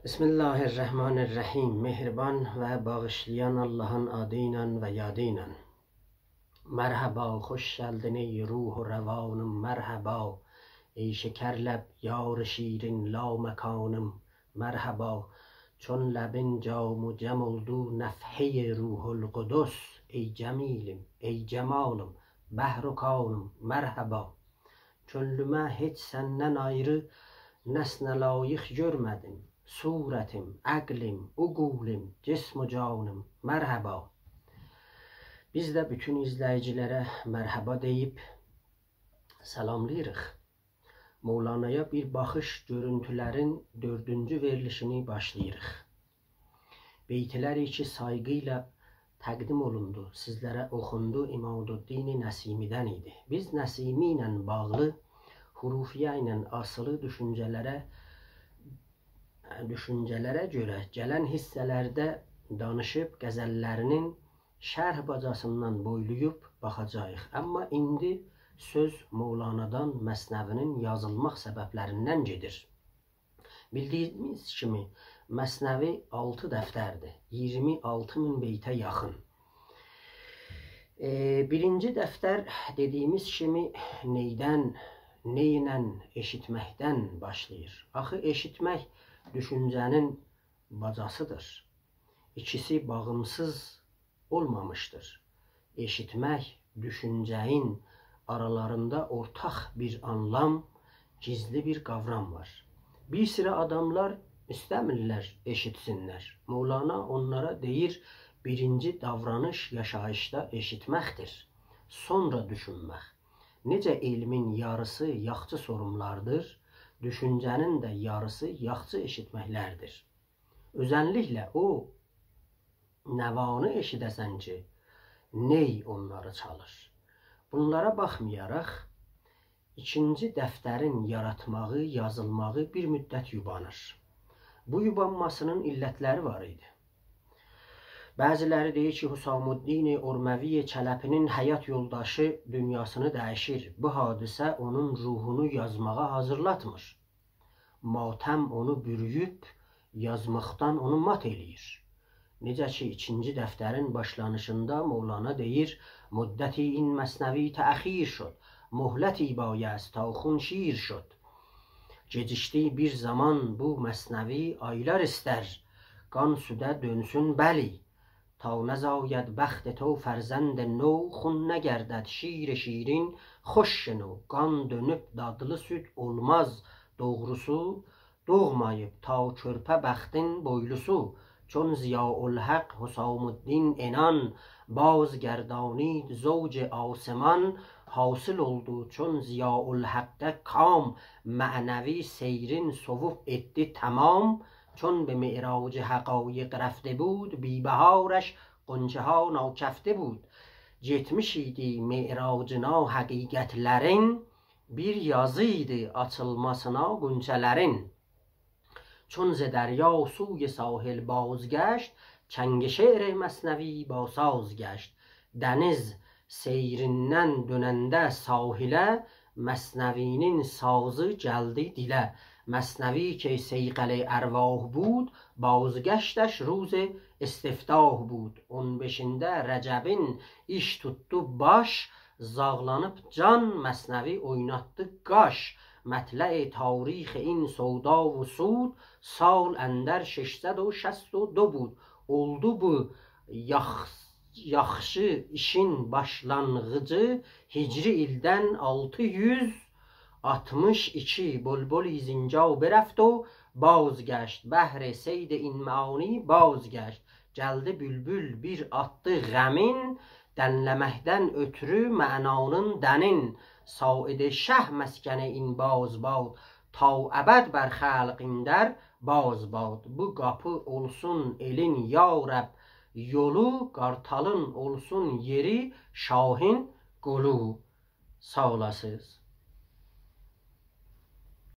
Bismillahirrahmanirrahim. Mehriban ve bağışlayan Allah'ın adıyla ve yadıyla. Merhaba, hoş geldin ey ruh u revanım, merhaba. Ey şekerleb, yar şirin la mekanım, merhaba. Çون لبin cam cem oldu nefhe ruhul kudüs. Ey cemilim, ey cemalım, behru kanım, merhaba. Çönlüme hiç senden ayrı nesne layık görmedim. Suretim, aklim, uqulim, cism canım, merhaba. Biz de bütün izleyicilere merhaba deyip salamlayırıq. Mevlana'ya bir baxış görüntülerin 4-cü verilişini başlayırıq. Beytlər iki sayğıyla təqdim olundu, sizlərə oxundu İmaduddin Nəsimidən idi. Biz Nəsimi ilə bağlı, hurufiyə ilə asılı düşüncələrə görə gələn hissələrdə danışıb qəzəllərinin şərh bacasından boyluyub baxacağıq. Amma indi söz Mevlana'dan Məsnəvinin yazılmaq səbəblərindən gedir. Bildiyimiz kimi Məsnəvi 6 dəftərdir, 26.000 beytə yaxın. Birinci dəftər dediyimiz kimi neydən, neyle eşitməkdən başlayır. Axı eşitmək düşüncənin bacasıdır. İkisi bağımsız olmamıştır. Eşitmək, düşüncəyin aralarında ortaq bir anlam, gizli bir qavram var. Bir sıra adamlar istəmirlər eşitsinlər. Mevlana onlara deyir, birinci davranış yaşayışda eşitməkdir. Sonra düşünmək. Necə elmin yarısı yaxçı sorumlardır, düşüncənin də yarısı yaxçı eşitməklərdir. Özənliklə o nəvanı eşidəsən ki, ney onları çalır. Bunlara baxmayaraq, ikinci dəftərin yaratmağı, yazılmağı bir müddət yubanır. Bu yubanmasının illətləri var idi. Bəziləri deyir ki, Hüsamuddin Urməvi Çələpinin həyat yoldaşı dünyasını dəyişir. Bu hadisə onun ruhunu yazmağa hazırlatmır. Matəm onu bürüyüb, yazmaqdan onu mat eləyir. Necə ki, ikinci dəftərin başlanışında Mevlana deyir, müddəti-in məsnəvi təxir şud, muhləti bayəz taxun şir şud. Gecişdi bir zaman bu məsnəvi aylar istər, qan südə dönsün bəli. Ta nəzayəd bəxt to fərzənd nö, xun nəgərdəd şir şirin, xoş şenö. Qan dönüb dadlı süd olmaz, doğrusu doğmayıb ta körpə bəxtin boylusu. Çون Ziyaülhaq Hüsamuddin inan, bazgərdanid zovc asman, hasıl oldu çون Ziyaülhaqqa kam, mənəvi seyrin sovub etdi tamam. چون به معراج حقایق رفته بود بی بهارش غنچه ها ناکفته بود. Getmiş idi miracına həqiqətlərin, bir yazı idi açılmasına qunçələrin. Çون ز دریا سوی sahil bazgəşt, çəngi şeir məsnəvi basaz gəşt. Dəniz seyrindən dönəndə sahilə, məsnəvinin sazı gəldi dilə. مصنوی که صیقل ارواح بود بازگشتش روز استفتاح بود. On beşində Rəcəbin iş tutdu baş, zağlanıb can məsnəvi oynatdı qaş. Mətlə-i tarix in savda و سود sal əndər 662 بود. Oldu bu yaxşı işin başlanğıcı hicri ildən 662. بلبلی زینجا برفت و بازگشت. بهر سید این معانی بازگشت. Gəldi bülbül bir atdı qəmin, dənləməkdən ötürü mənanın dənin. Said-i şəh məskəni in baz bad, ta əbəd bər xəlqindər baz bad. Bu qapı olsun elin ya Rəb yolu, qartalın olsun yeri şahin qulu. Sağ olasınız.